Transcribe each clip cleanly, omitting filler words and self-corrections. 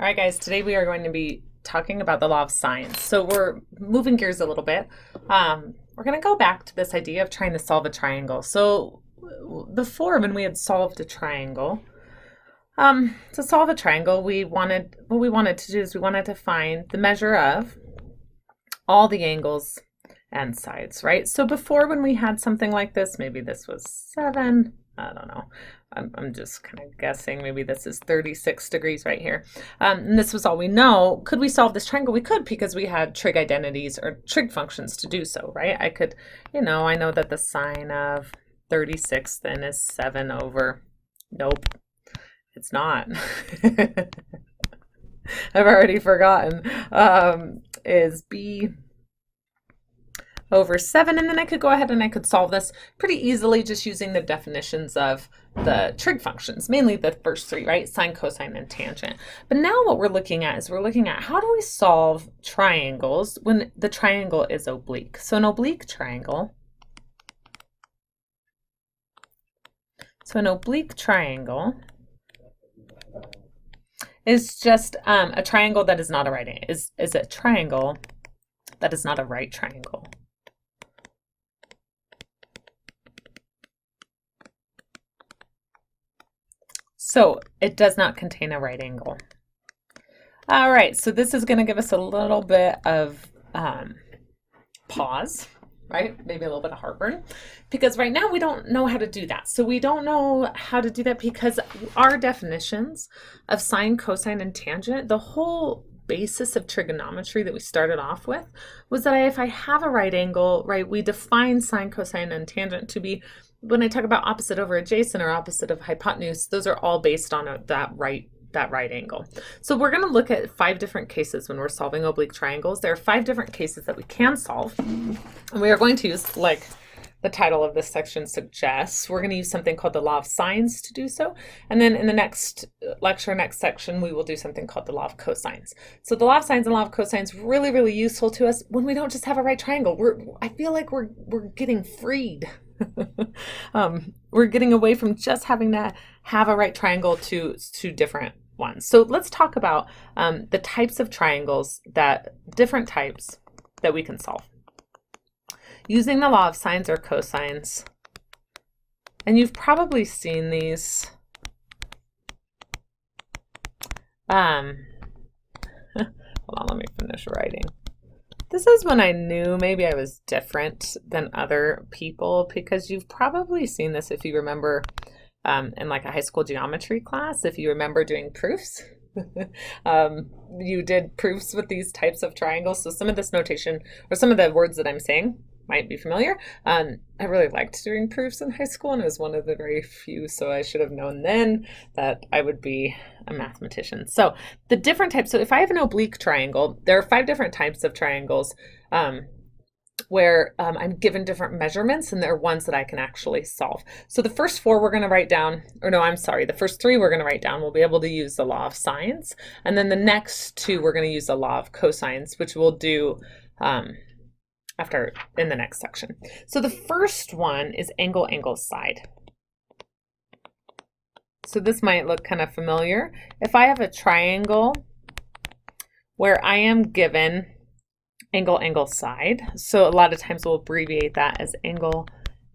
All right, guys, today we are going to be talking about the law of sines. So we're moving gears a little bit. We're going to go back to this idea of trying to solve a triangle. So before, when we had solved a triangle, to solve a triangle, what we wanted to do is we wanted to find the measure of all the angles and sides, right? So before, when we had something like this, maybe this was 7, I don't know. I'm just kind of guessing. Maybe this is 36 degrees right here. And this was all we know. Could we solve this triangle? We could, because we had trig identities or trig functions to do so, right? I could, I know that the sine of 36 then is 7 over, nope, it's not. I've already forgotten, is b over 7, and then I could go ahead and I could solve this pretty easily just using the definitions of the trig functions, mainly the first 3, right? Sine, cosine, and tangent. But now what we're looking at is we're looking at how do we solve triangles when the triangle is oblique. So an oblique triangle, is just a triangle that is not a right angle, is a triangle that is not a right triangle. So it does not contain a right angle. All right, so this is going to give us a little bit of pause, right? Maybe a little bit of heartburn, because right now we don't know how to do that. So we don't know how to do that because our definitions of sine, cosine, and tangent, the whole basis of trigonometry that we started off with was that if I have a right angle, right, we define sine, cosine, and tangent to be, when I talk about opposite over adjacent or opposite of hypotenuse, those are all based on that right angle. So we're going to look at 5 different cases when we're solving oblique triangles. There are 5 different cases that we can solve, and we are going to use, like the title of this section suggests, we're going to use something called the law of sines to do so. And then in the next lecture, next section, we will do something called the law of cosines. So the law of sines and law of cosines really, really useful to us when we don't just have a right triangle. I feel like we're getting freed. We're getting away from just having to have a right triangle to different ones. So let's talk about the types of triangles, different types that we can solve using the law of sines or cosines. And you've probably seen these. Hold on, let me finish writing. This is when I knew maybe I was different than other people, because you've probably seen this if you remember in like a high school geometry class, if you remember doing proofs. You did proofs with these types of triangles. So some of this notation or some of the words that I'm saying might be familiar. I really liked doing proofs in high school, and it was one of the very few, so I should have known then that I would be a mathematician. So the different types, so if I have an oblique triangle, there are 5 different types of triangles where I'm given different measurements, and there are ones that I can actually solve. So the first 4 we're going to write down, the first 3 we're going to write down. We'll be able to use the law of sines, and then the next 2 we're going to use the law of cosines, which we'll do after in the next section. So the first one is angle, angle, side. So this might look kind of familiar. If I have a triangle where I am given angle, angle, side, so a lot of times we'll abbreviate that as angle,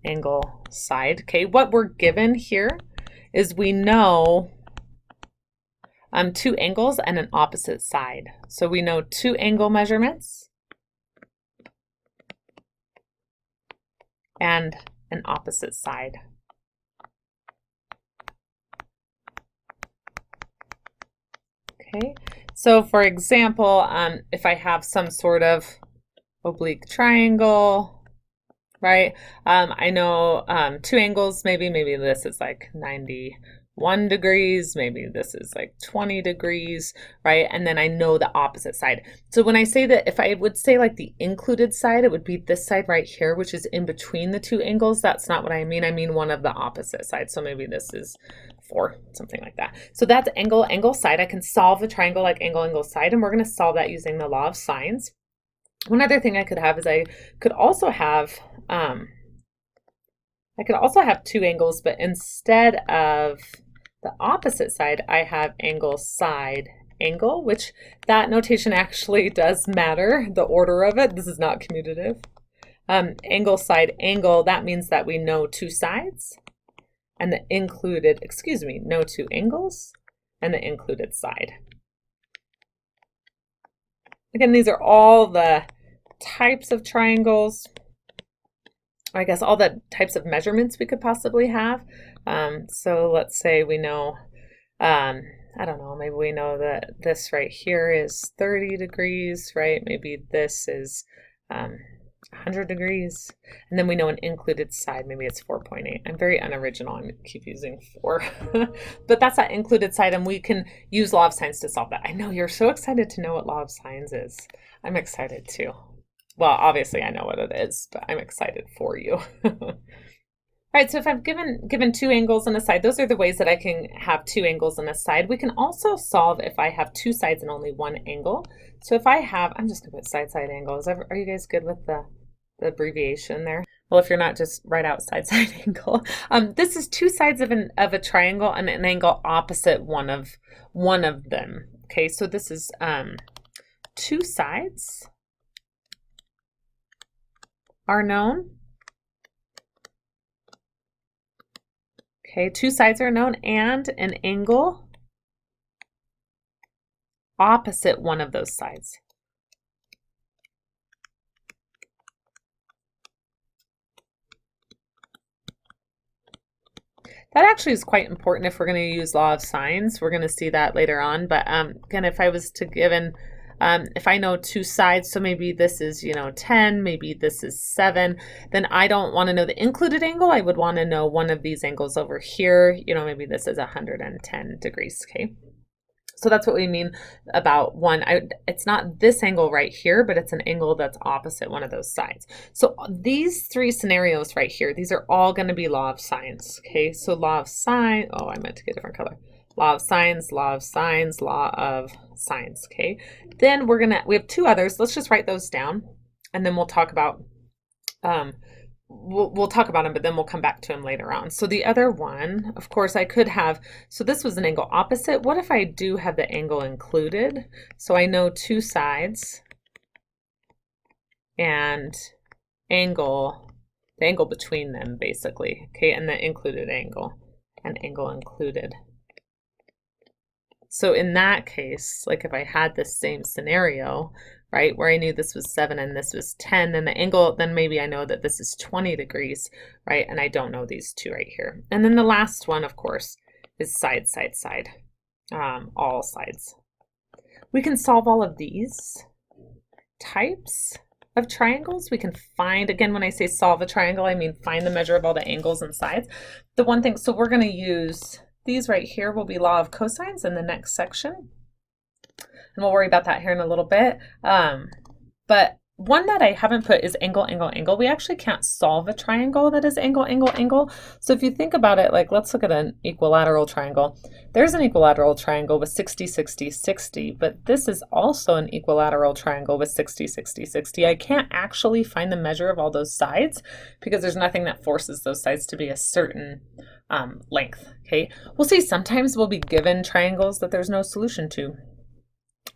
angle, side. Okay, what we're given here is we know 2 angles and an opposite side. So we know 2 angle measurements and an opposite side. Okay, so for example, if I have some sort of oblique triangle, right, I know 2 angles, maybe this is like 91 degrees, maybe this is like 20 degrees, right? And then I know the opposite side. So when I say that, if I would say like the included side, it would be this side right here, which is in between the 2 angles. That's not what I mean. I mean one of the opposite sides. So maybe this is 4, something like that. So that's angle, angle, side. I can solve the triangle like angle, angle, side, and we're going to solve that using the law of sines. One other thing I could have is I could also have 2 angles, but instead of the opposite side, I have angle side angle, which that notation actually does matter, the order of it. This is not commutative. Angle, side, angle, that means that we know two sides and the included, excuse me, know two angles and the included side. Again, these are all the types of triangles, I guess all the types of measurements we could possibly have. So let's say we know, I don't know, maybe we know that this right here is 30 degrees, right? Maybe this is 100 degrees. And then we know an included side, maybe it's 4.8. I'm very unoriginal, I keep using 4. But that's that included side, and we can use law of sines to solve that. I know you're so excited to know what law of sines is. I'm excited too. Well, obviously I know what it is, but I'm excited for you. All right, so if I've given two angles and a side, those are the ways that I can have two angles and a side. We can also solve if I have two sides and only one angle. So if I have, I'm just gonna put side angles. Are you guys good with the abbreviation there? Well, if you're not, just write out side angle. This is two sides of a triangle and an angle opposite one of them. Okay, so this is two sides are known. Okay, two sides are known and an angle opposite one of those sides. That actually is quite important if we're going to use law of sines. We're going to see that later on. But again, if I was to given, if I know two sides, so maybe this is, 10, maybe this is 7, then I don't want to know the included angle. I would want to know one of these angles over here. Maybe this is 110 degrees, okay? So that's what we mean about one. It's not this angle right here, but it's an angle that's opposite one of those sides. So these three scenarios right here, these are all going to be law of sines, okay? So law of sine, oh, I meant to get a different color. Law of sines, law of sines, law of sines, okay? Then we have two others. Let's just write those down, and then we'll talk about, we'll talk about them, but then we'll come back to them later on. So the other one, of course, I could have, so this was an angle opposite. What if I do have the angle included? So I know two sides and angle, the angle between them basically, okay, and the included angle, and angle included. So in that case, like if I had this same scenario, right, where I knew this was 7 and this was 10, then the angle, then maybe I know that this is 20 degrees, right, and I don't know these two right here. And then the last one, of course, is side, all sides. We can solve all of these types of triangles. We can find, again, when I say solve a triangle, I mean find the measure of all the angles and sides. The one thing, so we're going to use these right here will be law of cosines in the next section. And we'll worry about that here in a little bit. But one that I haven't put is angle, angle, angle. We actually can't solve a triangle that is angle, angle, angle. So if you think about it, like let's look at an equilateral triangle. There's an equilateral triangle with 60, 60, 60, but this is also an equilateral triangle with 60, 60, 60. I can't actually find the measure of all those sides because there's nothing that forces those sides to be a certain length, okay? We'll see sometimes we'll be given triangles that there's no solution to.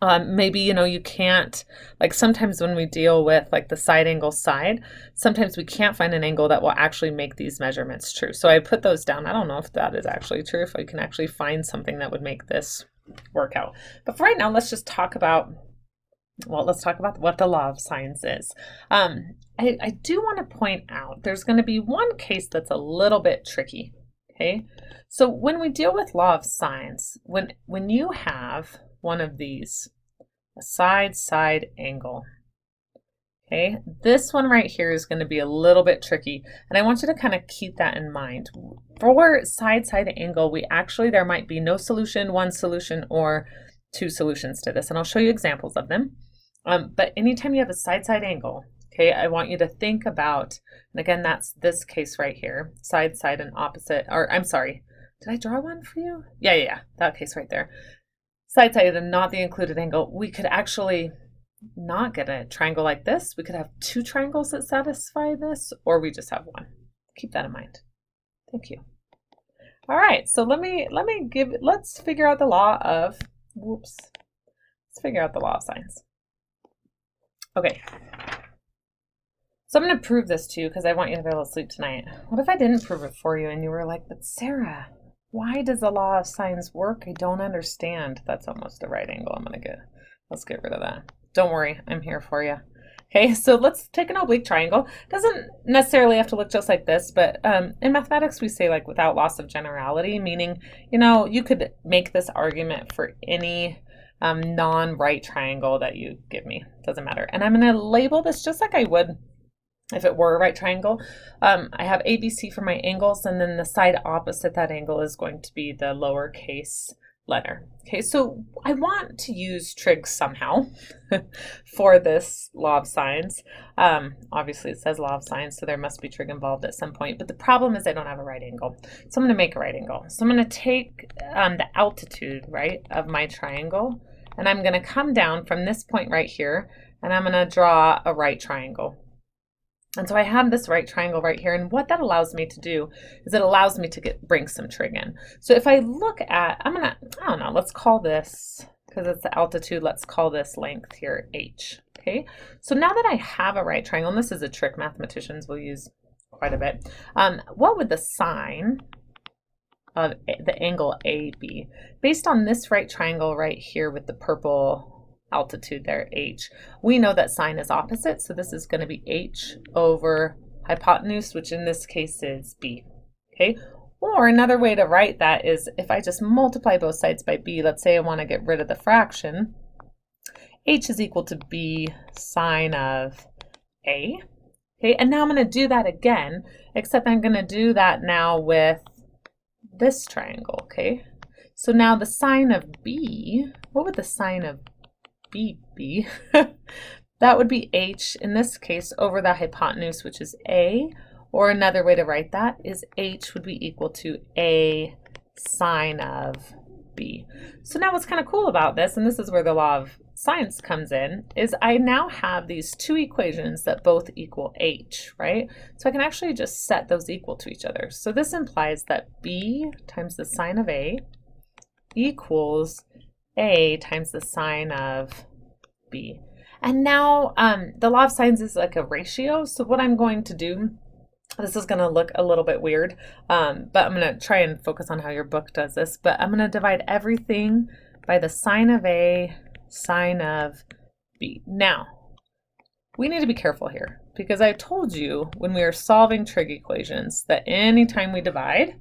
Maybe, you can't, like sometimes when we deal with like the side angle side, sometimes we can't find an angle that will actually make these measurements true. So I put those down. I don't know if that is actually true, if I can actually find something that would make this work out. But for right now, let's just talk about, well, let's talk about what the law of sines is. I do want to point out there's going to be one case that's a little bit tricky, okay? So when we deal with law of sines, when you have one of these, a side angle. Okay, this one right here is going to be a little bit tricky, and I want you to kind of keep that in mind. For side angle, there might be no solution, one solution, or two solutions to this, and I'll show you examples of them. But anytime you have a side angle, okay, I want you to think about, and again, that's this case right here, side and opposite, or I'm sorry, did I draw one for you? Yeah, that case right there. Side and not the included angle. We could actually not get a triangle like this. We could have two triangles that satisfy this, or we just have one. Keep that in mind. Thank you. All right, so let's figure out the law of, Let's figure out the law of sines. Okay. So I'm going to prove this to you because I want you to be able to sleep tonight. What if I didn't prove it for you and you were like, but Sarah, why does the law of sines work? I don't understand. That's almost a right angle I'm going to get. Let's get rid of that. Don't worry, I'm here for you. Okay, so let's take an oblique triangle. Doesn't necessarily have to look just like this, but in mathematics we say like without loss of generality, meaning, you know, you could make this argument for any non-right triangle that you give me. Doesn't matter. And I'm going to label this just like I would if it were a right triangle. I have ABC for my angles, and then the side opposite that angle is going to be the lowercase letter. Okay, so I want to use trig somehow for this law of sines. Obviously it says law of sines, so there must be trig involved at some point, but the problem is I don't have a right angle. So I'm going to make a right angle. So I'm going to take the altitude, right, of my triangle, and I'm going to come down from this point right here, and I'm going to draw a right triangle. And so I have this right triangle right here, and what that allows me to do is it allows me to bring some trig in. So if I look at, I don't know, let's call this, because it's the altitude, let's call this length here h. Okay, so now that I have a right triangle, and this is a trick mathematicians will use quite a bit, what would the sine of the angle A be? Based on this right triangle right here with the purple altitude there, h, we know that sine is opposite, so this is going to be h over hypotenuse, which in this case is b. Okay, or another way to write that is if I just multiply both sides by b, let's say I want to get rid of the fraction, h is equal to b sine of a. Okay, and now I'm going to do that again, except I'm going to do that now with this triangle. Okay, so now the sine of b, what would the sine of b, that would be h in this case over the hypotenuse, which is a, or another way to write that is h would be equal to a sine of b. So now what's kind of cool about this, and this is where the law of sines comes in, is I now have these two equations that both equal h, right? So I can actually just set those equal to each other. So this implies that b times the sine of a equals a times the sine of b. And now the law of sines is like a ratio. So what I'm going to do, this is going to look a little bit weird, but I'm going to try and focus on how your book does this. But I'm going to divide everything by the sine of a, sine of b. Now, we need to be careful here because I told you when we are solving trig equations that anytime we divide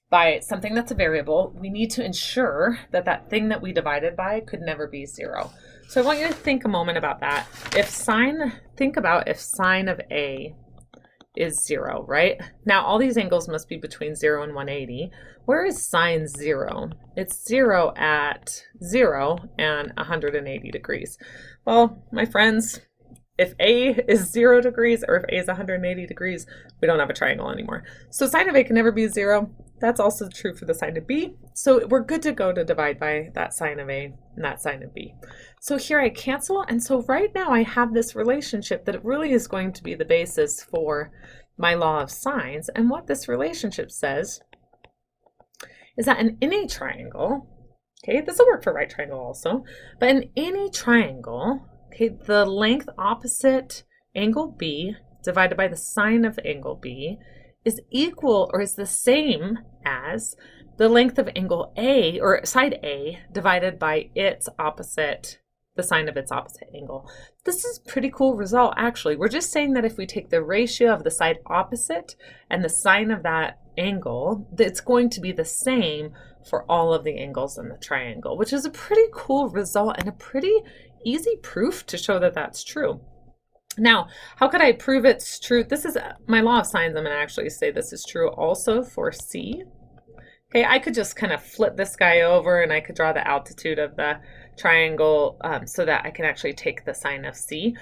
by something that's a variable, we need to ensure that that thing that we divided by could never be 0. So I want you to think a moment about that. Think about if sine of a is 0, right? Now all these angles must be between 0 and 180. Where is sine 0? It's 0 at 0 and 180 degrees. Well, my friends, if a is 0 degrees or if a is 180 degrees, we don't have a triangle anymore. So sine of a can never be 0. That's also true for the sine of b. So we're good to go to divide by that sine of a and that sine of b. So here I cancel, and so right now I have this relationship that really is going to be the basis for my law of sines. And what this relationship says is that in any triangle, okay, this will work for right triangle also, but in any triangle, okay, the length opposite angle b divided by the sine of angle b is equal or is the same as the length of angle A or side A divided by its opposite, the sine of its opposite angle. This is a pretty cool result actually. We're just saying that if we take the ratio of the side opposite and the sine of that angle, it's going to be the same for all of the angles in the triangle, which is a pretty cool result and a pretty easy proof to show that that's true. Now, how could I prove it's true? This is my law of sines. I'm going to actually say this is true also for C. Okay, I could just kind of flip this guy over and I could draw the altitude of the triangle so that I can actually take the sine of C.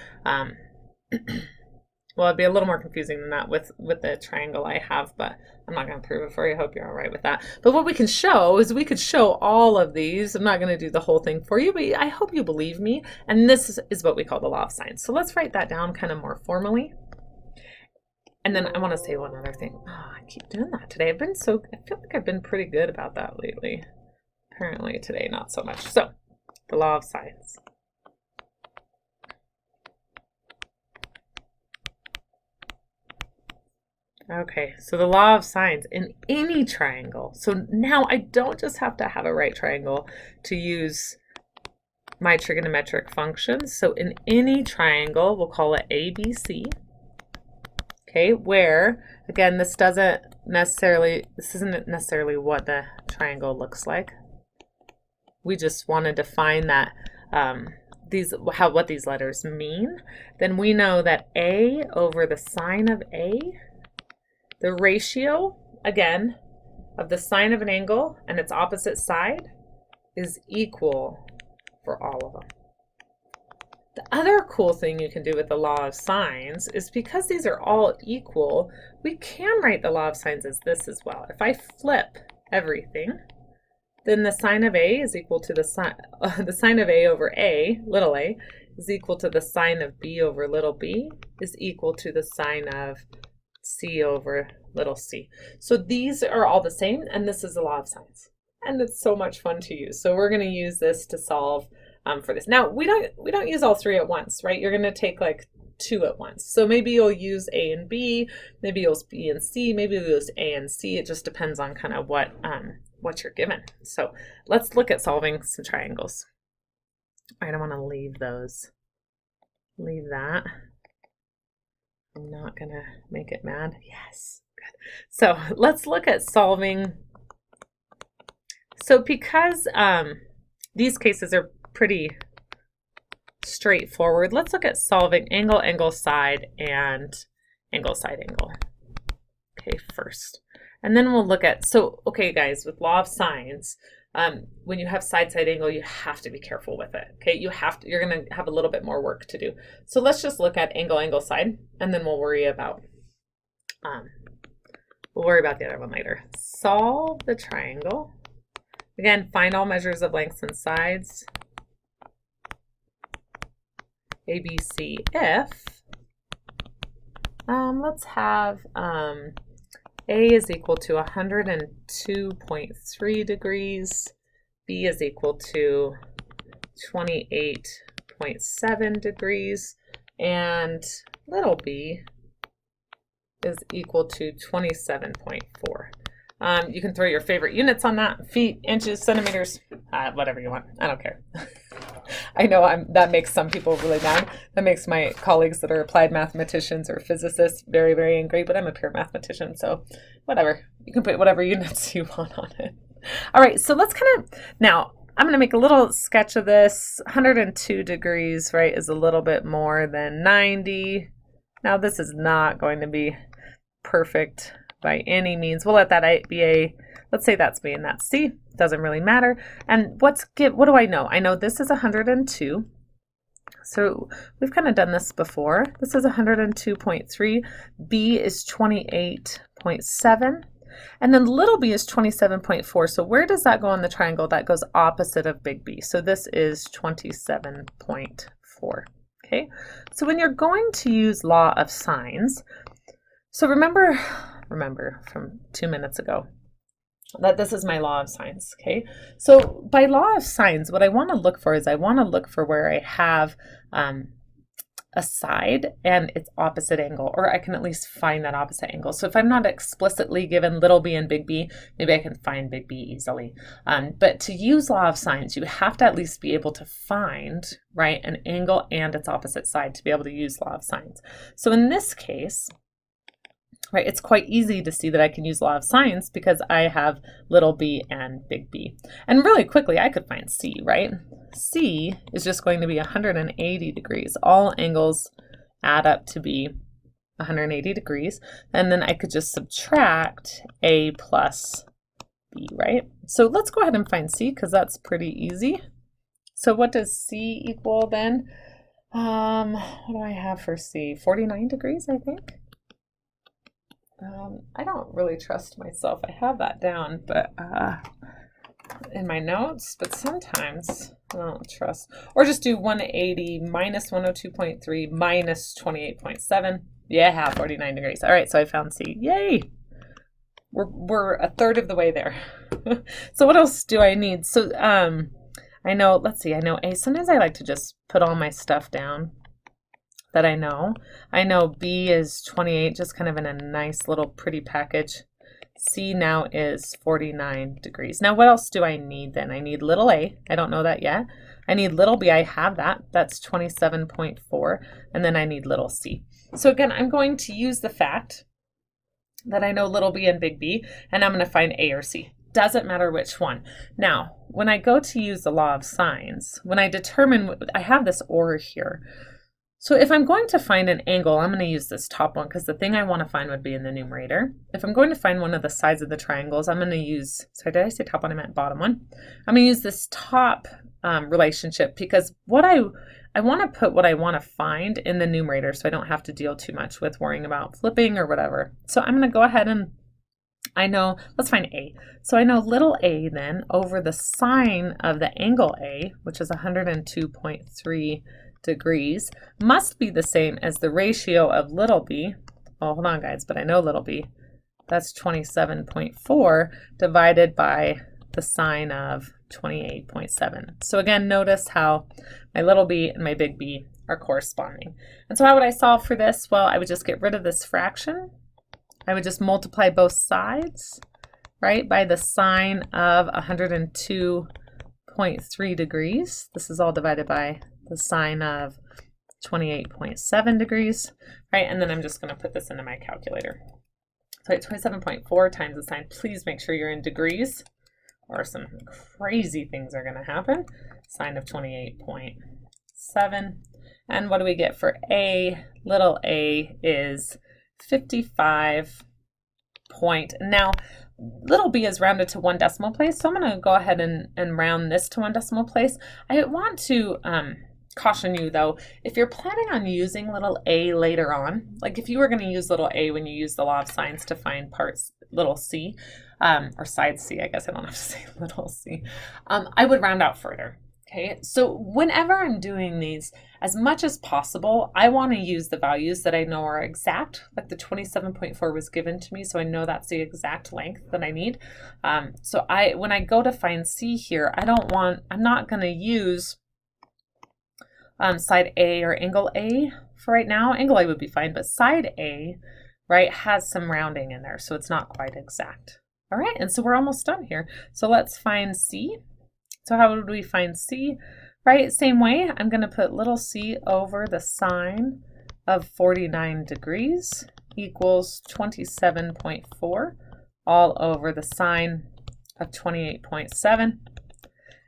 Well, it'd be a little more confusing than that with the triangle I have, but I'm not going to prove it for you. I hope you're all right with that. But what we can show is we could show all of these. I'm not going to do the whole thing for you, but I hope you believe me. And this is what we call the law of sines. So let's write that down kind of more formally. And then I want to say one other thing. Oh, I keep doing that today. I feel like I've been pretty good about that lately. Apparently today, not so much. So the law of sines. Okay, so the law of sines in any triangle. So now I don't just have to have a right triangle to use my trigonometric functions. So in any triangle, we'll call it ABC. Okay, where, again, this isn't necessarily what the triangle looks like. We just want to define that what these letters mean. Then we know that A over the sine of A, the ratio, again, of the sine of an angle and its opposite side is equal for all of them. The other cool thing you can do with the law of sines is because these are all equal, we can write the law of sines as this as well. If I flip everything, then the sine of A is equal to the sine of A over A, little a, is equal to the sine of B over little b, is equal to the sine of C over little c. So these are all the same, and this is the law of sines. And it's so much fun to use. So we're going to use this to solve for this. Now, we don't use all three at once, right? You're going to take like two at once. So maybe you'll use A and B, maybe you'll use B and C, maybe you'll use A and C. It just depends on kind of what you're given. So let's look at solving some triangles. I don't want to leave that. I'm not going to make it mad. Yes, good. So let's look at solving. So because these cases are pretty straightforward, let's look at solving angle, angle, side, and angle, side, angle. Okay, first. And then we'll look at, so, okay, guys, with law of sines, when you have side, side, angle, you have to be careful with it. Okay, you're going to have a little bit more work to do. So let's just look at angle, angle, side, and then we'll worry about the other one later. Solve the triangle. Again, find all measures of lengths and sides. ABC if, let's have A is equal to 102.3 degrees, B is equal to 28.7 degrees, and little b is equal to 27.4. You can throw your favorite units on that, feet, inches, centimeters, whatever you want. I don't care. I know that makes some people really mad. That makes my colleagues that are applied mathematicians or physicists very, very angry, but I'm a pure mathematician, so whatever. You can put whatever units you want on it. All right, so let's now I'm going to make a little sketch of this. 102 degrees, right, is a little bit more than 90. Now this is not going to be perfect by any means. We'll let that be let's say that's B and that's C. Doesn't really matter. And what do I know? I know this is 102. So we've kind of done this before. This is 102.3. B is 28.7. And then little b is 27.4. So where does that go on the triangle? That goes opposite of big B. So this is 27.4. Okay. So when you're going to use law of sines, so remember from 2 minutes ago that this is my law of sines, okay? So by law of sines, what I want to look for is I want to look for where I have a side and its opposite angle, or I can at least find that opposite angle. So if I'm not explicitly given little b and big B, maybe I can find big B easily. But to use law of sines, you have to at least be able to find, right, an angle and its opposite side to be able to use law of sines. So in this case, right, it's quite easy to see that I can use law of sines because I have little b and big B. And really quickly, I could find C, right? C is just going to be 180 degrees. All angles add up to be 180 degrees. And then I could just subtract A plus B, right? So let's go ahead and find C because that's pretty easy. So what does C equal then? What do I have for C? 49 degrees, I think. I don't really trust myself. I have that down, but in my notes, but sometimes I don't trust. Or just do 180 minus 102.3 minus 28.7. Yeah, 49 degrees. All right, so I found C. Yay! We're a third of the way there. So what else do I need? So I know, let's see, I know A. Sometimes I like to just put all my stuff down that I know. I know B is 28, just kind of in a nice little pretty package. C now is 49 degrees. Now, what else do I need then? I need little a. I don't know that yet. I need little b. I have that. That's 27.4. And then I need little c. So again, I'm going to use the fact that I know little b and big B, and I'm going to find A or C. Doesn't matter which one. Now, when I go to use the law of sines, when I determine, I have this or here. So if I'm going to find an angle, I'm going to use this top one because the thing I want to find would be in the numerator. If I'm going to find one of the sides of the triangles, I'm going to use, sorry, did I say top one? I meant bottom one. I'm going to use this top relationship because what I want to put what I want to find in the numerator so I don't have to deal too much with worrying about flipping or whatever. So I'm going to go ahead and I know, let's find A. So I know little a then over the sine of the angle A, which is 102.3 degrees, must be the same as the ratio of little b. Oh, hold on guys, but I know little b. That's 27.4 divided by the sine of 28.7. So again, notice how my little b and my big B are corresponding. And so how would I solve for this? Well, I would just get rid of this fraction. I would just multiply both sides, right, by the sine of 102.3 degrees. This is all divided by the sine of 28.7 degrees, right? And then I'm just going to put this into my calculator. So 27.4 times the sine. Please make sure you're in degrees or some crazy things are going to happen. Sine of 28.7. And what do we get for A? Little a is 55 point. Now, little b is rounded to 1 decimal place, so I'm going to go ahead and round this to 1 decimal place. I want to caution you though, if you're planning on using little a later on, like if you were going to use little a when you use the law of sines to find parts little c, or side c, I guess I don't have to say little c, I would round out further. Okay, so whenever I'm doing these, as much as possible, I want to use the values that I know are exact, like the 27.4 was given to me, so I know that's the exact length that I need. So when I go to find C here, I'm not going to use side A or angle A for right now. Angle A would be fine, but side A, right, has some rounding in there, so it's not quite exact. All right, and so we're almost done here. So let's find C. So how would we find C? Right, same way, I'm going to put little c over the sine of 49 degrees equals 27.4 all over the sine of 28.7.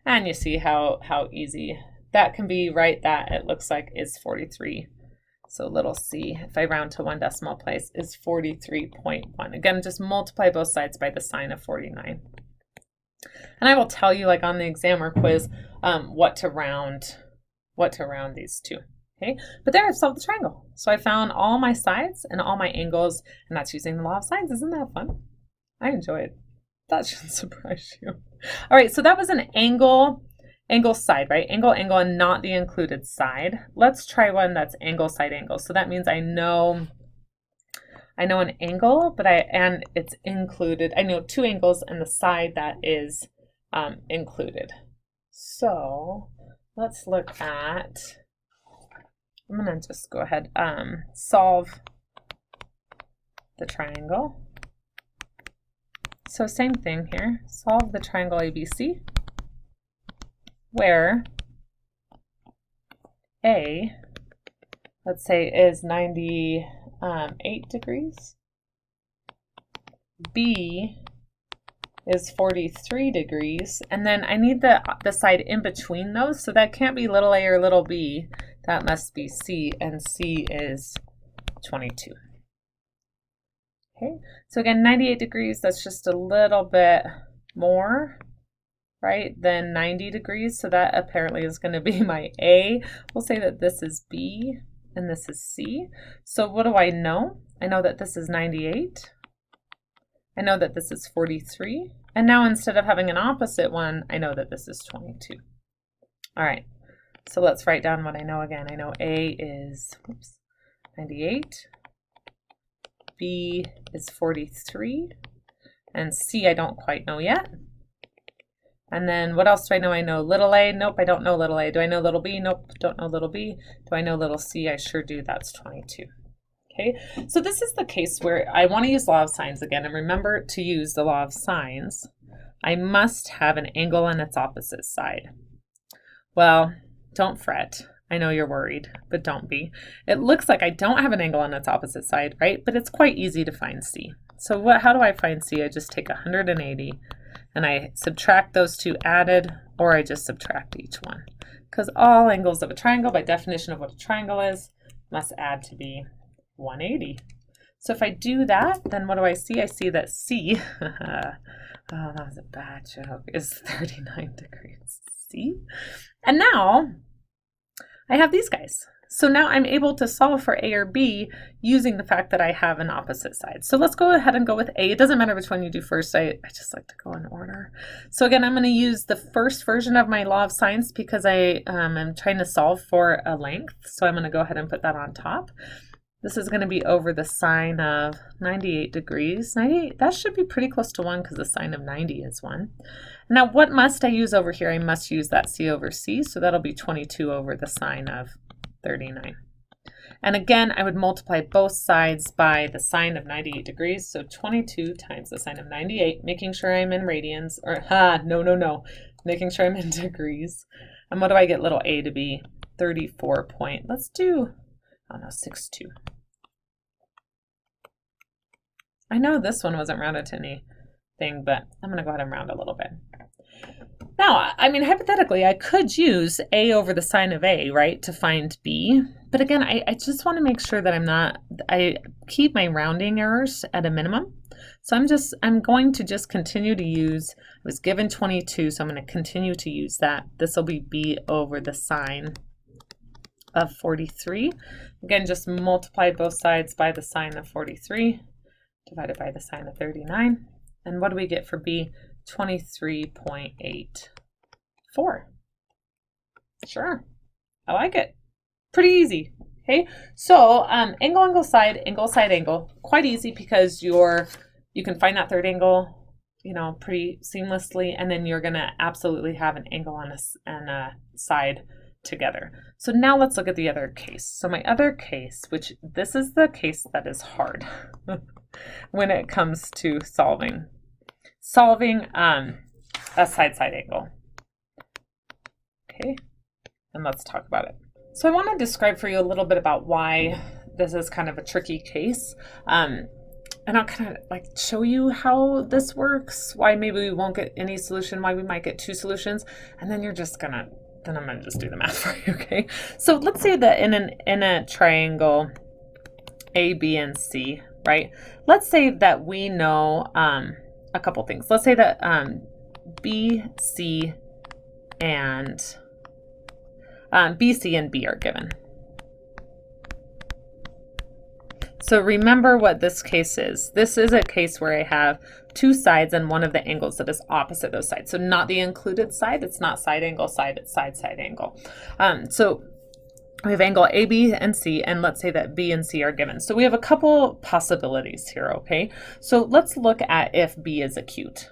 And you see how easy that can be, right? That it looks like is 43. So little c, if I round to 1 decimal place, is 43.1. Again, just multiply both sides by the sine of 49. And I will tell you, like on the exam or quiz, what to round these to. Okay, but there I've solved the triangle. So I found all my sides and all my angles, and that's using the law of sines. Isn't that fun? I enjoy it. That shouldn't surprise you. All right, so that was an angle side, right? Angle, and not the included side. Let's try one that's angle, side, angle. So that means I know an angle, and it's included. I know 2 angles and the side that is included. So let's look at, I'm going to just go ahead, solve the triangle. So same thing here, solve the triangle ABC, where A, let's say, is 98 degrees. B is 43 degrees. And then I need the side in between those. So that can't be little a or little b. That must be C. And C is 22. Okay. So again, 98 degrees, that's just a little bit more, right, than 90 degrees. So that apparently is going to be my A. We'll say that this is B. And this is C. So what do I know? I know that this is 98. I know that this is 43. And now instead of having an opposite one, I know that this is 22. All right. So let's write down what I know again. I know A is 98. B is 43. And C I don't quite know yet. And then what else do I know? I know little a. Nope, I don't know little a. Do I know little b? Nope, don't know little b. Do I know little c? I sure do. That's 22. Okay, so this is the case where I want to use law of sines again. And remember, to use the law of sines, I must have an angle on its opposite side. Well, don't fret. I know you're worried, but don't be. It looks like I don't have an angle on its opposite side, right? But it's quite easy to find c. So how do I find c? I just take 180 and I subtract those two added, or I just subtract each one. Because all angles of a triangle, by definition of what a triangle is, must add to be 180. So if I do that, then what do I see? I see that c, oh, that was a bad joke, is 39 degrees. See? And now I have these guys. So now I'm able to solve for a or b using the fact that I have an opposite side. So let's go ahead and go with a. It doesn't matter which one you do first. I just like to go in order. So again, I'm going to use the first version of my law of sines because I am trying to solve for a length. So I'm going to go ahead and put that on top. This is going to be over the sine of 98 degrees. 98, that should be pretty close to 1 because the sine of 90 is 1. Now, what must I use over here? I must use that c over c, so that'll be 22 over the sine of 39. And again, I would multiply both sides by the sine of 98 degrees, so 22 times the sine of 98, making sure I'm in radians, or no, making sure I'm in degrees. And what do I get little a to be? 34 point, let's do, oh no, 62. I know this one wasn't rounded to anything, but I'm going to go ahead and round a little bit. Now, I mean, hypothetically, I could use a over the sine of a, right, to find b. But again, I just want to make sure that I keep my rounding errors at a minimum. So I'm going to just continue to use, I was given 22, so I'm going to continue to use that. This will be b over the sine of 43. Again, just multiply both sides by the sine of 43, divided by the sine of 39. And what do we get for b? 23.84. Sure, I like it. Pretty easy. Okay, so angle, side, angle. Quite easy because you can find that third angle, pretty seamlessly, and then you're gonna absolutely have an angle on a side together. So now let's look at the other case. So my other case, which this is the case that is hard when it comes to solving a side angle. Okay, and let's talk about it. So I want to describe for you a little bit about why this is kind of a tricky case. And I'll kind of like show you how this works, why maybe we won't get any solution, why we might get two solutions, and then I'm gonna just do the math for you, okay? So let's say that in a triangle A, B, and C, right? Let's say that we know a couple things. Let's say that B, C, and B, C, and B are given. So remember what this case is. This is a case where I have two sides and one of the angles that is opposite those sides. So not the included side. It's not side angle side. It's side angle. So we have angle A, B, and C, and let's say that B and C are given. So we have a couple possibilities here, okay? So let's look at if B is acute.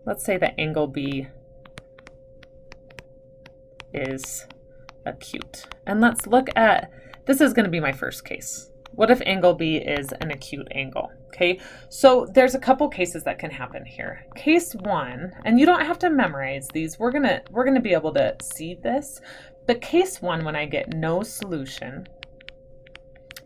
Let's say that angle B is acute. And let's look at, this is going to be my first case. What if angle B is an acute angle? Okay, so there's a couple cases that can happen here. Case one, and you don't have to memorize these. We're gonna be able to see this. But case one, when I get no solution,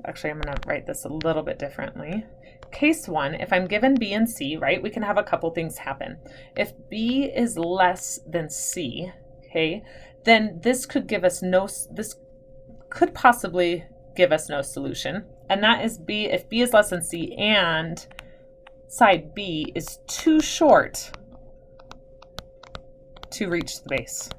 actually I'm gonna write this a little bit differently. Case one, if I'm given B and C, right, we can have a couple things happen. If B is less than C, okay, then this could give us this could possibly give us no solution. And that is B, if B is less than C and side B is too short to reach the base.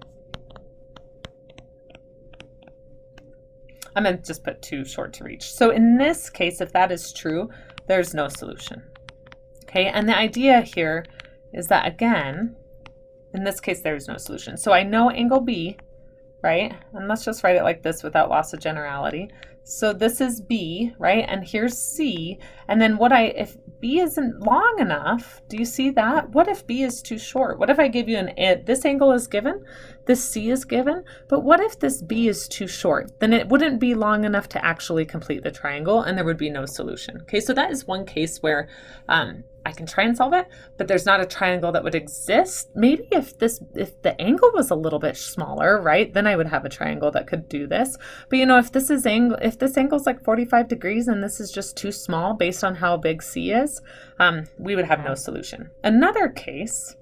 I'm going to just put too short to reach. So in this case, if that is true, there's no solution. Okay, and the idea here is that, again, in this case, there is no solution. So I know angle B, right? And let's just write it like this without loss of generality. So this is B, right? And here's C. And then if B isn't long enough, do you see that? What if B is too short? What if I give you this angle is given, this C is given, but what if this B is too short? Then it wouldn't be long enough to actually complete the triangle and there would be no solution. Okay, so that is one case where I can try and solve it, but there's not a triangle that would exist. Maybe if the angle was a little bit smaller, right, then I would have a triangle that could do this. But you know, if this angle is like 45 degrees and this is just too small based on how big C is, we would have no solution. Another case,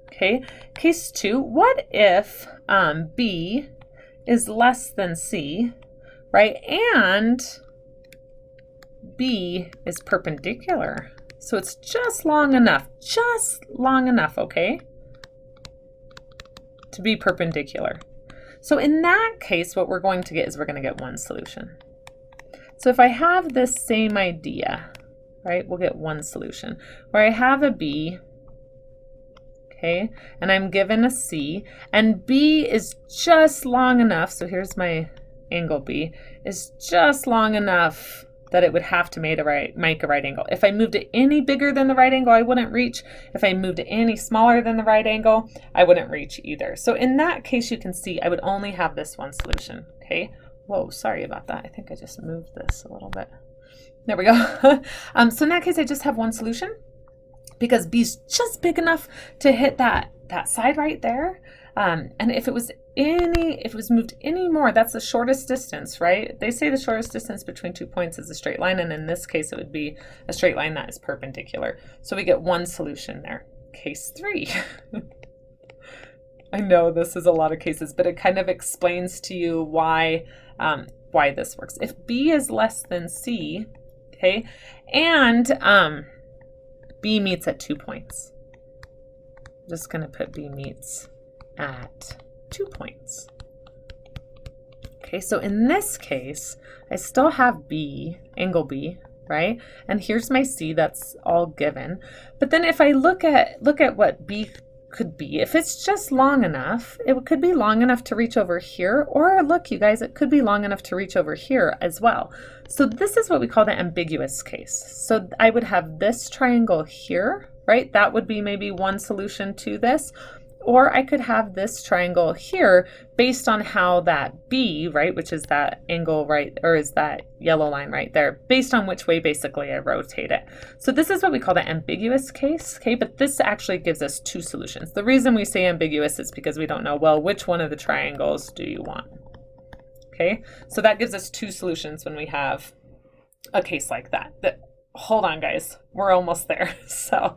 okay, case 2, what if B is less than C, right, and B is perpendicular. So it's just long enough, okay, to be perpendicular. So in that case, what we're going to get is we're going to get one solution. So if I have this same idea, right, we'll get one solution where I have a B, okay, and I'm given a C, and B is just long enough, so here's my angle B, is just long enough that it would have to make a right angle. If I moved it any bigger than the right angle, I wouldn't reach. If I moved it any smaller than the right angle, I wouldn't reach either. So in that case, you can see I would only have this one solution, okay? Whoa, sorry about that. I think I just moved this a little bit. There we go. So in that case, I just have one solution because B's just big enough to hit that side right there. And if it was moved any more, that's the shortest distance, right? They say the shortest distance between 2 points is a straight line, and in this case, it would be a straight line that is perpendicular. So we get one solution there. Case 3. I know this is a lot of cases, but it kind of explains to you why this works. If B is less than C, okay, and B meets at 2 points. I'm just going to put B meets at 2 points. Okay, so in this case, I still have B, angle B, right? And here's my C, that's all given. But then if I look at what B could be, if it's just long enough, it could be long enough to reach over here, or look, you guys, it could be long enough to reach over here as well. So this is what we call the ambiguous case. So I would have this triangle here, right? That would be maybe one solution to this. Or I could have this triangle here based on how that B, right, which is that angle right, or is that yellow line right there, based on which way basically I rotate it. So this is what we call the ambiguous case, okay, but this actually gives us two solutions. The reason we say ambiguous is because we don't know, well, which one of the triangles do you want? Okay, so that gives us two solutions when we have a case like that. Hold on, guys, we're almost there. So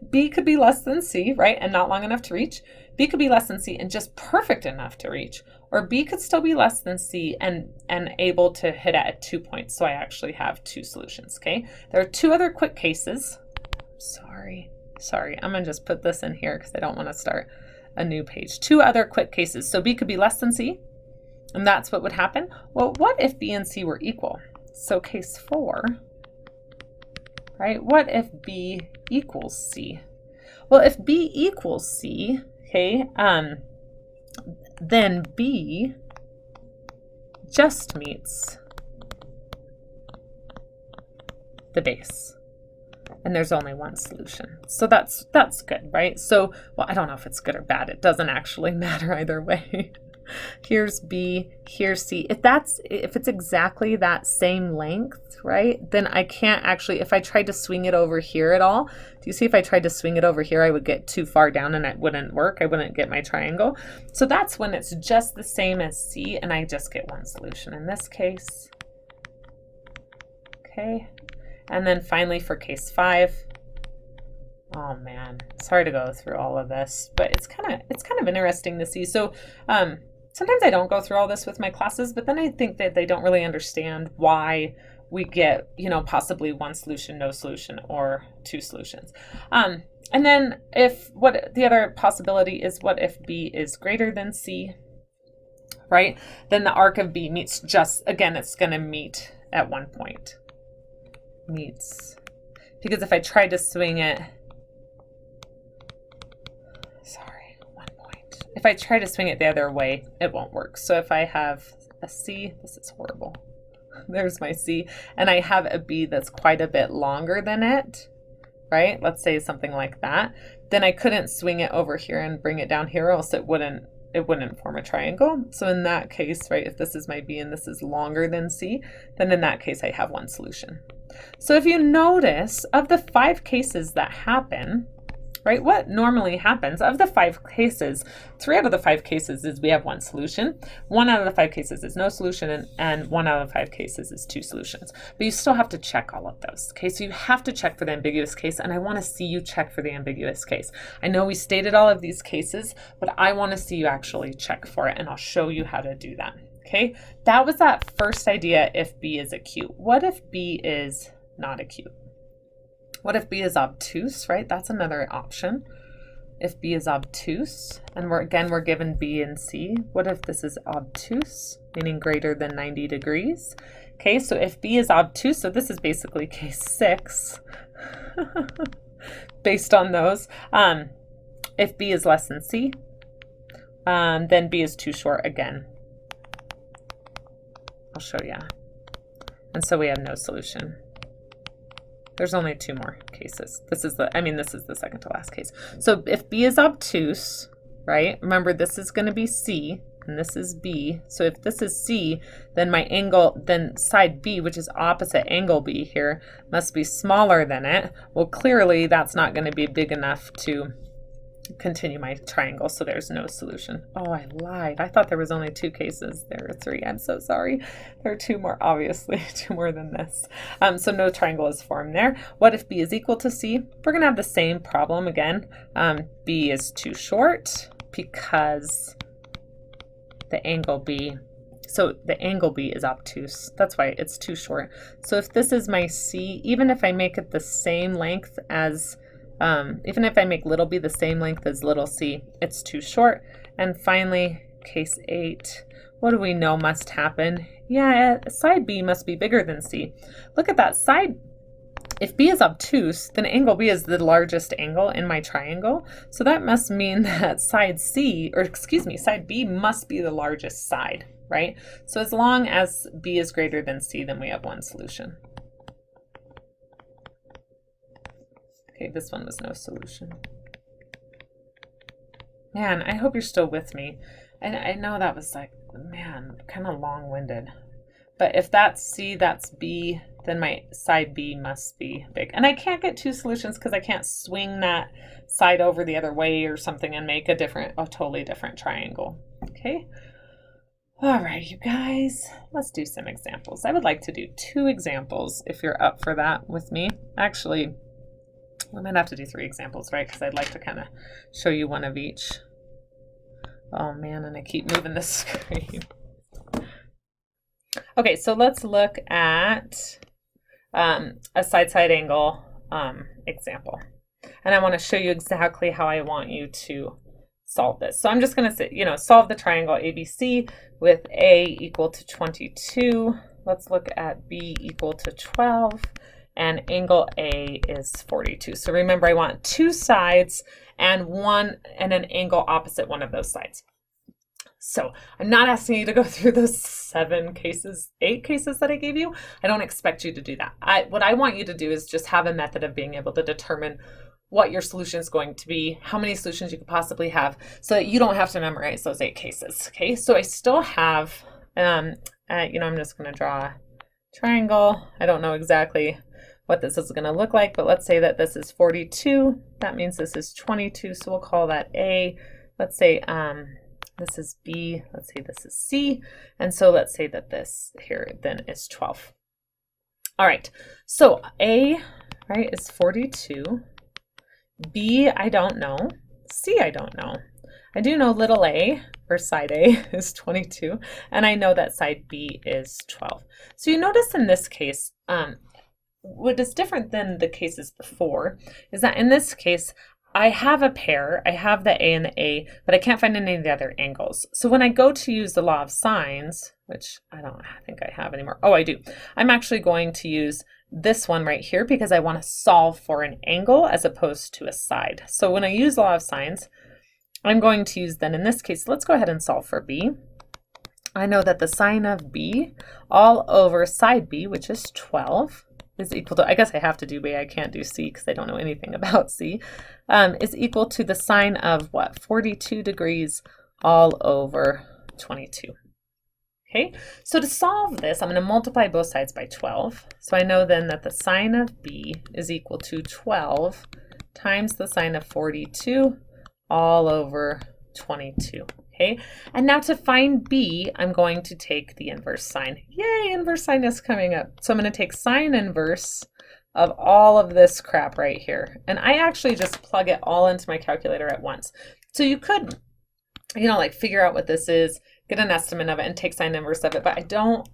B could be less than C, right, and not long enough to reach. B could be less than C and just perfect enough to reach. Or B could still be less than C and able to hit it at 2 points. So I actually have two solutions, okay? There are two other quick cases. Sorry, I'm going to just put this in here because I don't want to start a new page. Two other quick cases. So B could be less than C, and that's what would happen. Well, what if B and C were equal? So case 4, right? What if B equals C? Well, if B equals C, okay, then B just meets the base. And there's only one solution. So that's good, right? So, well, I don't know if it's good or bad. It doesn't actually matter either way. Here's B, here's C. If it's exactly that same length, right, then I can't actually, if I tried to swing it over here at all, do you see if I tried to swing it over here, I would get too far down and it wouldn't work. I wouldn't get my triangle. So that's when it's just the same as C and I just get one solution in this case. Okay. And then finally for case 5, oh man, sorry to go through all of this, but it's kind of interesting to see. So sometimes I don't go through all this with my classes, but then I think that they don't really understand why we get, possibly one solution, no solution, or two solutions. And then what the other possibility is, what if B is greater than C, right? Then the arc of B meets again, it's going to meet at 1 point. Meets, because if I tried to swing it, If I try to swing it the other way, it won't work. So if I have a C, this is horrible. There's my C, and I have a B that's quite a bit longer than it, right? Let's say something like that. Then I couldn't swing it over here and bring it down here, or else it wouldn't form a triangle. So in that case, right, if this is my B and this is longer than C, then in that case I have one solution. So if you notice, of the 5 cases that happen, right, what normally happens, of the 5 cases, 3 out of the 5 cases is we have one solution, 1 out of the 5 cases is no solution, and 1 out of the 5 cases is 2 solutions. But you still have to check all of those, okay? So you have to check for the ambiguous case, and I want to see you check for the ambiguous case. I know we stated all of these cases, but I want to see you actually check for it, and I'll show you how to do that, okay? That was that first idea, if B is acute. What if B is not acute? What if B is obtuse, right? That's another option. If B is obtuse, and we're given B and C, what if this is obtuse, meaning greater than 90 degrees? Okay, so if B is obtuse, so this is basically case 6, based on those. If B is less than C, then B is too short again. I'll show you. And so we have no solution. There's only 2 more cases. This is the second to last case. So if B is obtuse, right? Remember, this is going to be C and this is B. So if this is C, then then side B, which is opposite angle B here, must be smaller than it. Well, clearly that's not going to be big enough to continue my triangle, so there's no solution. Oh, I lied. I thought there was only 2 cases. There are 3. I'm so sorry. There are 2 more, obviously, 2 more than this. So no triangle is formed there. What if B is equal to C? We're going to have the same problem again. B is too short because the angle B, so the angle B is obtuse. That's why it's too short. So if this is my C, even if I make it the same length as even if I make little b the same length as little c, it's too short. And finally, case 8, what do we know must happen? Yeah, side B must be bigger than C. Look at that side. If B is obtuse, then angle B is the largest angle in my triangle. So that must mean that side B must be the largest side, right? So as long as B is greater than C, then we have one solution. Okay, this one was no solution. Man, I hope you're still with me. And I know that was like, man, kind of long-winded. But if that's C, that's B, then my side B must be big. And I can't get 2 solutions because I can't swing that side over the other way or something and make a totally different triangle. Okay? All right, you guys, let's do some examples. I would like to do 2 examples if you're up for that with me. Actually, we might have to do 3 examples, right? Because I'd like to kind of show you one of each. Oh man, and I keep moving the screen. Okay, so let's look at a side-side angle example. And I want to show you exactly how I want you to solve this. So I'm just going to say, solve the triangle ABC with A equal to 22. Let's look at B equal to 12. And angle A is 42. So remember, I want 2 sides and an angle opposite one of those sides. So I'm not asking you to go through those 8 cases that I gave you. I don't expect you to do that. What I want you to do is just have a method of being able to determine what your solution is going to be, how many solutions you could possibly have, so that you don't have to memorize those 8 cases. Okay, so I still have, I'm just going to draw a triangle. I don't know exactly what this is going to look like, but let's say that this is 42. That means this is 22, so we'll call that A. Let's say this is B. Let's say this is C. And so let's say that this here then is 12. All right, so A, right, is 42. B, I don't know. C, I don't know. I do know little a, or side A, is 22, and I know that side B is 12. So you notice in this case, what is different than the cases before is that in this case, I have a pair, I have the A and the A, but I can't find any of the other angles. So when I go to use the law of sines, which I don't think I have anymore. Oh, I do. I'm actually going to use this one right here because I want to solve for an angle as opposed to a side. So when I use law of sines, I'm going to use then in this case, let's go ahead and solve for b. I know that the sine of b all over side b, which is 12, is equal to, I guess I have to do b, I can't do c because I don't know anything about c, is equal to the sine of what? 42 degrees all over 22. Okay, so to solve this, I'm going to multiply both sides by 12. So I know then that the sine of b is equal to 12 times the sine of 42 all over 22. Okay, and now to find b, I'm going to take the inverse sine. Yay, inverse sine is coming up. So I'm going to take sine inverse of all of this crap right here. And I actually just plug it all into my calculator at once. So you could, like figure out what this is, get an estimate of it and take sine inverse of it, but I don't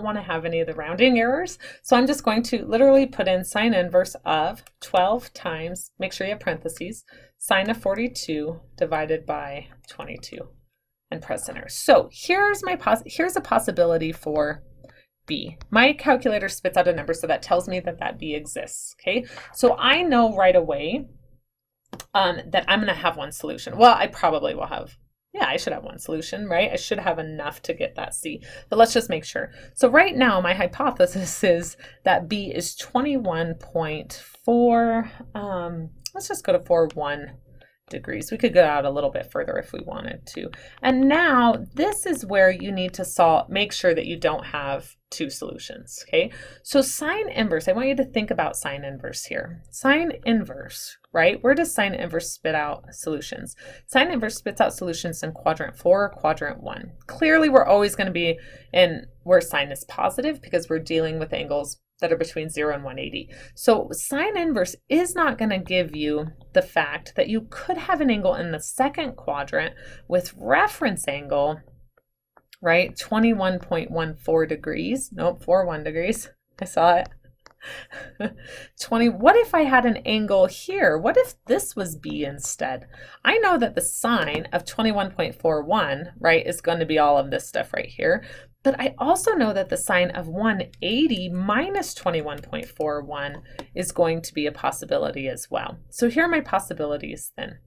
want to have any of the rounding errors. So I'm just going to literally put in sine inverse of 12 times, make sure you have parentheses, sine of 42 divided by 22 and press enter. So here's a possibility for b. My calculator spits out a number, so that tells me that b exists. Okay, so I know right away that I'm going to have one solution. Well, I probably will have, yeah, I should have one solution, right? I should have enough to get that C, but let's just make sure. So right now, my hypothesis is that B is 21.4, let's just go to 41 degrees. We could go out a little bit further if we wanted to. And now this is where you need to make sure that you don't have two solutions, okay? So sine inverse, I want you to think about sine inverse here. Sine inverse, right? Where does sine inverse spit out solutions? Sine inverse spits out solutions in quadrant 4 or quadrant 1. Clearly, we're always going to be in where sine is positive because we're dealing with angles that are between 0 and 180. So sine inverse is not going to give you the fact that you could have an angle in the second quadrant with reference angle, right? 21.14 degrees. Nope, 41 degrees. I saw it. 20. What if I had an angle here? What if this was B instead? I know that the sine of 21.41, right, is going to be all of this stuff right here. But I also know that the sine of 180 minus 21.41 is going to be a possibility as well. So here are my possibilities then.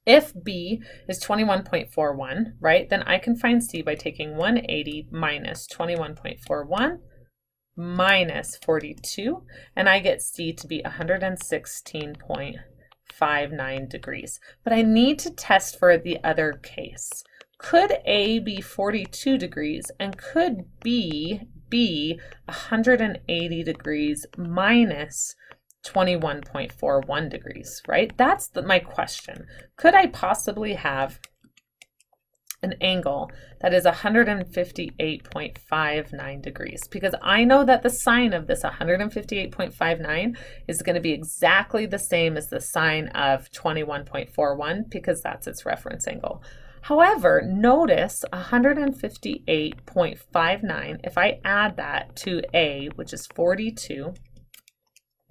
If B is 21.41, right, then I can find C by taking 180 minus 21.41 minus 42, and I get C to be 116.59 degrees. But I need to test for the other case. Could A be 42 degrees and could B be 180 degrees minus 21.41 degrees, right? That's my question. Could I possibly have an angle that is 158.59 degrees? Because I know that the sine of this 158.59 is going to be exactly the same as the sine of 21.41 because that's its reference angle. However, notice 158.59, if I add that to A, which is 42,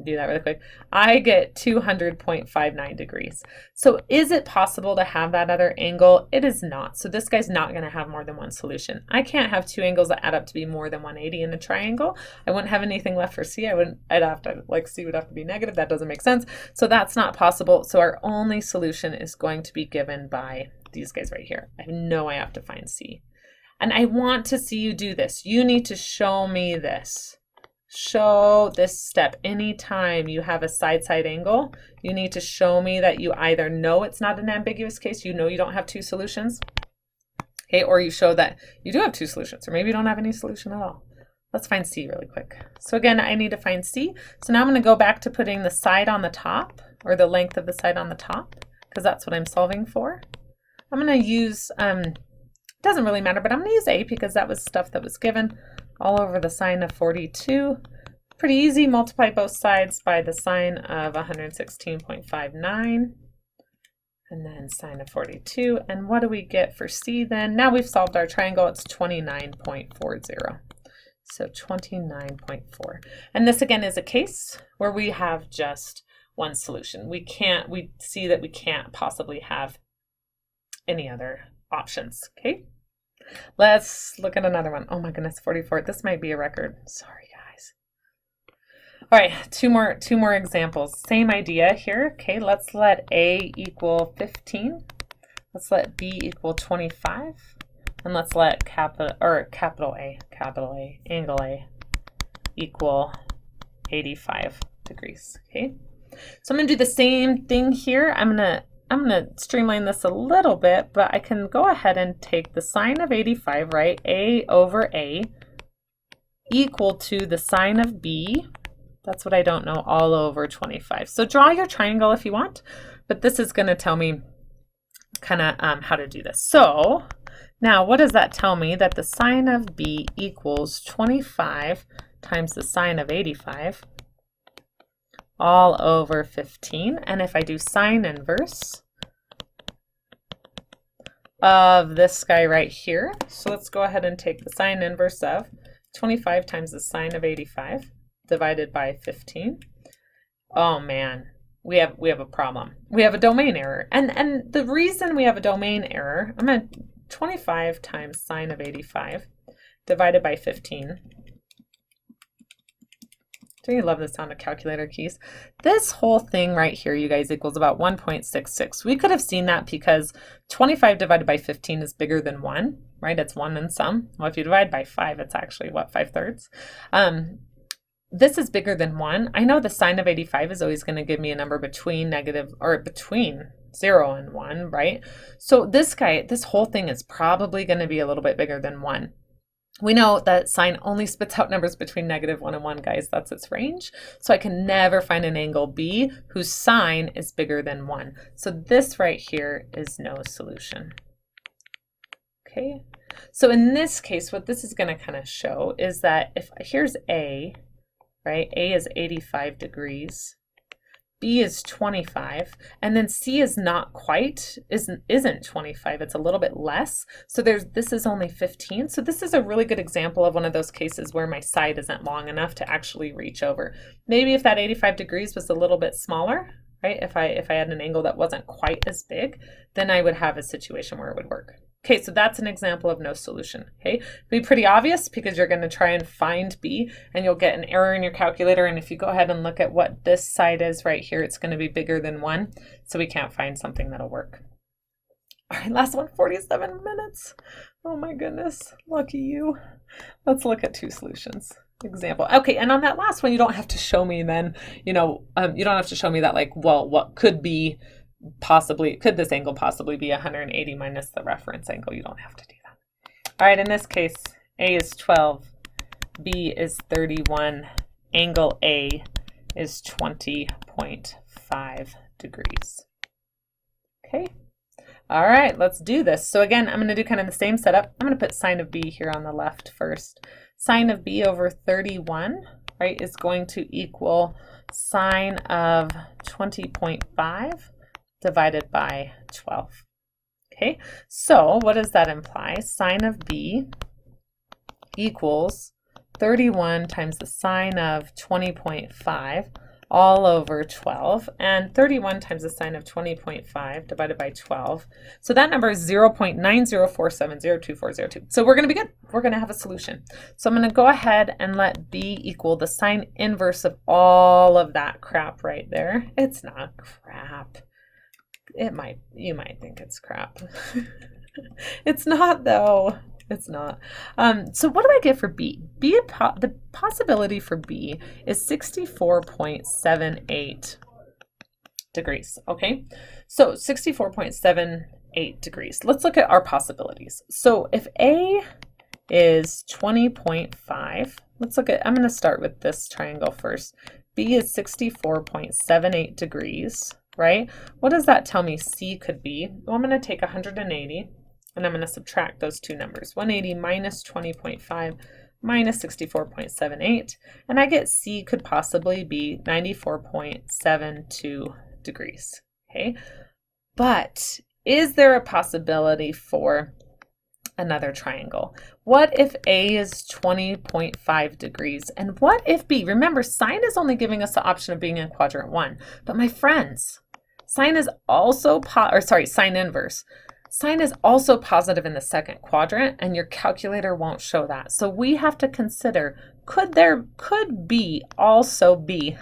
do that really quick, I get 200.59 degrees. So is it possible to have that other angle? It is not. So this guy's not going to have more than one solution. I can't have two angles that add up to be more than 180 in a triangle. I wouldn't have anything left for C. I'd have to, like, C would have to be negative. That doesn't make sense. So that's not possible. So our only solution is going to be given by these guys right here. I know I have to find C. And I want to see you do this. You need to show me this. Show this step. Anytime you have a side-side angle, you need to show me that you either know it's not an ambiguous case, you know you don't have two solutions, okay, or you show that you do have two solutions, or maybe you don't have any solution at all. Let's find C really quick. So again, I need to find C. So now I'm going to go back to putting the side on the top, or the length of the side on the top, because that's what I'm solving for. I'm going to use, doesn't really matter, but I'm going to use A because that was stuff that was given. All over the sine of 42. Pretty easy, multiply both sides by the sine of 116.59. And then sine of 42. And what do we get for C then? Now we've solved our triangle, it's 29.40. So 29.4. And this again is a case where we have just one solution. We see that we can't possibly have any other options, okay? Let's look at another one. Oh my goodness, 44. This might be a record. Sorry, guys. All right, two more examples. Same idea here. Okay, let's let A equal 15 Let's let B equal 25. And let's let capital A, angle A equal 85 degrees. Okay. So I'm going to do the same thing here. I'm going to streamline this a little bit, but I can go ahead and take the sine of 85, right? A over A equal to the sine of B. That's what I don't know, all over 25. So draw your triangle if you want, but this is going to tell me kind of how to do this. So now what does that tell me? That the sine of B equals 25 times the sine of 85 all over 15. And if I do sine inverse of this guy right here, so let's go ahead and take the sine inverse of 25 times the sine of 85 divided by 15. Oh man, we have a problem. We have a domain error. And the reason we have a domain error, I'm going to 25 times sine of 85 divided by 15. Don't you love the sound of calculator keys? This whole thing right here, you guys, equals about 1.66. We could have seen that because 25 divided by 15 is bigger than 1, right? It's 1 and some. Well, if you divide by 5, it's actually, what, 5/3? This is bigger than 1. I know the sine of 85 is always going to give me a number between between 0 and 1, right? So this whole thing is probably going to be a little bit bigger than 1. We know that sine only spits out numbers between -1 and 1, guys. That's its range. So I can never find an angle B whose sine is bigger than 1. So this right here is no solution. Okay. So in this case, what this is going to kind of show is that if here's A, right? A is 85 degrees. B is 25, and then C is not quite, isn't 25, it's a little bit less. So this is only 15. So this is a really good example of one of those cases where my side isn't long enough to actually reach over. Maybe if that 85 degrees was a little bit smaller, right? If I had an angle that wasn't quite as big, then I would have a situation where it would work. Okay, so that's an example of no solution. Okay, it'll be pretty obvious because you're going to try and find B and you'll get an error in your calculator. And if you go ahead and look at what this side is right here, it's going to be bigger than 1. So we can't find something that'll work. All right, last one, 47 minutes. Oh my goodness, lucky you. Let's look at 2 solutions. Example. Okay, and on that last one, you don't have to show me then, you don't have to show me that like, well, what could be could this angle possibly be 180 minus the reference angle? You don't have to do that. All right, in this case, A is 12, B is 31, angle A is 20.5 degrees. Okay. All right, let's do this. So again, I'm going to do kind of the same setup. I'm going to put sine of B here on the left first. Sine of B over 31, right, is going to equal sine of 20.5 divided by 12. Okay, so what does that imply? Sine of B equals 31 times the sine of 20.5 all over 12, and 31 times the sine of 20.5 divided by 12. So that number is 0.90470240. So we're going to be good. We're going to have a solution. So I'm going to go ahead and let B equal the sine inverse of all of that crap right there. It's not crap. You might think it's crap. It's not though. It's not. So what do I get for B? The possibility for B is 64.78 degrees. Okay, so 64.78 degrees. Let's look at our possibilities. So if A is 20.5, let's look at, I'm going to start with this triangle first. B is 64.78 degrees, right? What does that tell me C could be? Well, I'm going to take 180. And I'm going to subtract those two numbers, 180 minus 20.5 minus 64.78. And I get C could possibly be 94.72 degrees. Okay. But is there a possibility for another triangle? What if A is 20.5 degrees? And what if B? Remember, sine is only giving us the option of being in quadrant 1. But my friends, sine is also, sine inverse. Sine is also positive in the second quadrant, and your calculator won't show that. So we have to consider, could B also be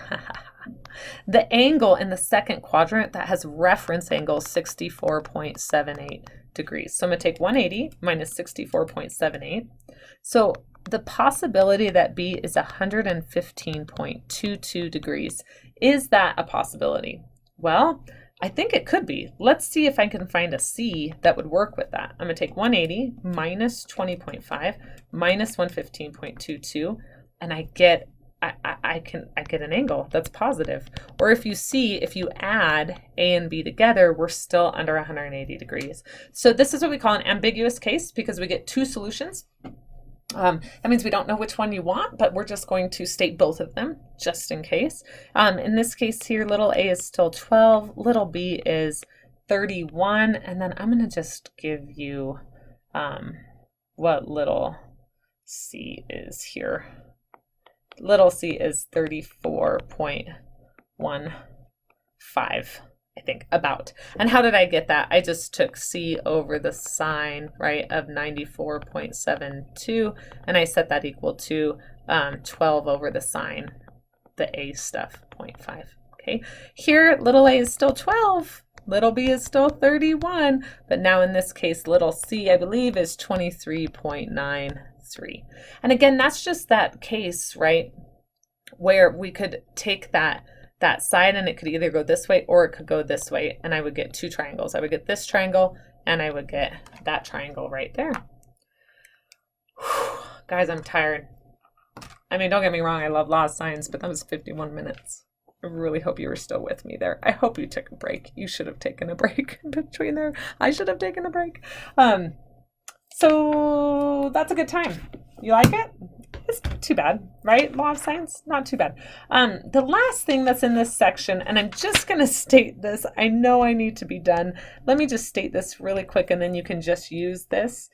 The angle in the second quadrant that has reference angle 64.78 degrees. So I'm going to take 180 minus 64.78. So the possibility that B is 115.22 degrees, is that a possibility? Well, I think it could be. Let's see if I can find a C that would work with that. I'm going to take 180 minus 20.5 minus 115.22, and I get an angle that's positive. Or if you add A and B together, we're still under 180 degrees. So this is what we call an ambiguous case because we get two solutions. That means we don't know which one you want, but we're just going to state both of them just in case. In this case here, little a is still 12, little b is 31, and then I'm going to just give you what little c is here. Little c is 34.15, I think, about. And how did I get that? I just took c over the sine, right, of 94.72, and I set that equal to 12 over the sine, the a stuff, 0.5. Okay, here little a is still 12, little b is still 31, but now in this case little c, I believe, is 23.93. And again, that's just that case, right, where we could take that side and it could either go this way or it could go this way, and I would get two triangles. I would get this triangle and I would get that triangle right there. Whew. Guys, I'm tired. I mean, don't get me wrong, I love law of science, but that was 51 minutes. I really hope you were still with me there. I hope you took a break. You should have taken a break in between there. I should have taken a break. So that's a good time. You like it? It's not too bad, right? Law of science, not too bad. The last thing that's in this section, and I'm just going to state this. I know I need to be done. Let me just state this really quick, and then you can just use this.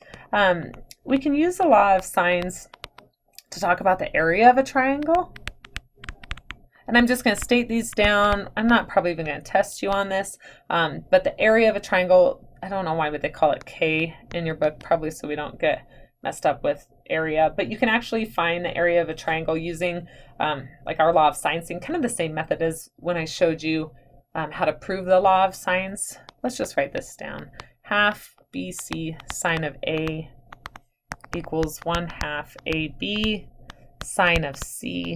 We can use the law of sines to talk about the area of a triangle. And I'm just going to state these down. I'm not probably even going to test you on this, but the area of a triangle, I don't know why would they call it K in your book, probably so we don't get messed up with area, but you can actually find the area of a triangle using like our law of sines, kind of the same method as when I showed you how to prove the law of sines. Let's just write this down. Half BC sine of A equals 1/2 AB sine of C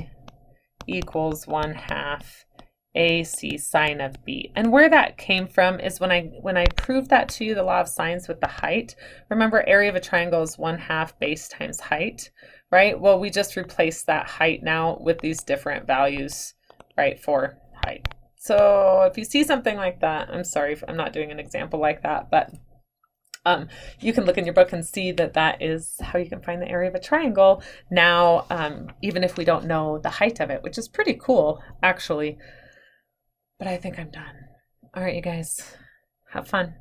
equals 1/2 AC sine of B. And where that came from is when I proved that to you, the law of sines with the height. Remember, area of a triangle is 1/2 base times height, right? Well, we just replaced that height now with these different values, right, for height. So if you see something like that, I'm sorry if I'm not doing an example like that, but you can look in your book and see that that is how you can find the area of a triangle now, even if we don't know the height of it, which is pretty cool, actually. But I think I'm done. All right, you guys, have fun.